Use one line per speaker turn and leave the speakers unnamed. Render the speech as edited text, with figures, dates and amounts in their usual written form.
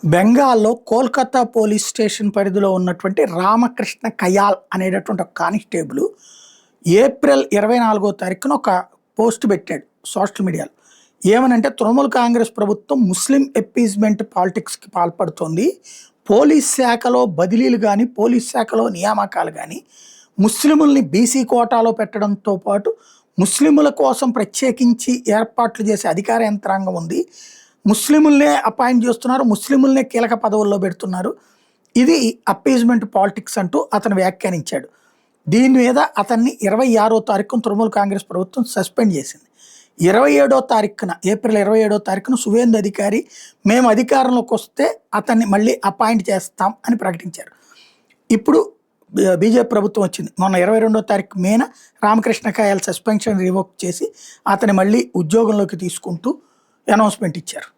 బెంగాల్లో Kolkata police station పరిధిలో ఉన్నటువంటి రామకృష్ణ కయాల్ అనేటటువంటి ఒక కానిస్టేబుల్ ఏప్రిల్ 24వ తారీఖున ఒక పోస్ట్ పెట్టాడు సోషల్ మీడియాలో. ఏమనంటే తృణమూల్ కాంగ్రెస్ ప్రభుత్వం ముస్లిం ఎప్పీజ్మెంట్ పాలిటిక్స్కి పాల్పడుతోంది. పోలీస్ శాఖలో బదిలీలు కానీ పోలీస్ శాఖలో నియామకాలు కానీ ముస్లిముల్ని బీసీ కోటాలో పెట్టడంతో పాటు ముస్లిముల కోసం ప్రత్యేకించి ఏర్పాట్లు చేసే అధికార యంత్రాంగం ఉంది. ముస్లిముల్నే అపాయింట్ చేస్తున్నారు, ముస్లిముల్నే కీలక పదవుల్లో పెడుతున్నారు. ఇది అప్పీజ్మెంట్ పాలిటిక్స్ అంటూ అతను వ్యాఖ్యానించాడు. దీని మీద అతన్ని 26వ తారీఖున తృణమూల్ కాంగ్రెస్ ప్రభుత్వం సస్పెండ్ చేసింది. 27వ తారీఖున ఏప్రిల్ 27వ తారీఖున సువేందు అధికారి మేము అధికారంలోకి వస్తే అతన్ని మళ్ళీ అపాయింట్ చేస్తాం అని ప్రకటించారు. ఇప్పుడు బీజేపీ ప్రభుత్వం వచ్చింది. మొన్న 22వ తారీఖు మేన రామకృష్ణ కయాల్ సస్పెన్షన్ రివోక్ చేసి అతని మళ్ళీ ఉద్యోగంలోకి తీసుకుంటూ అనౌన్స్మెంట్ ఇచ్చారు.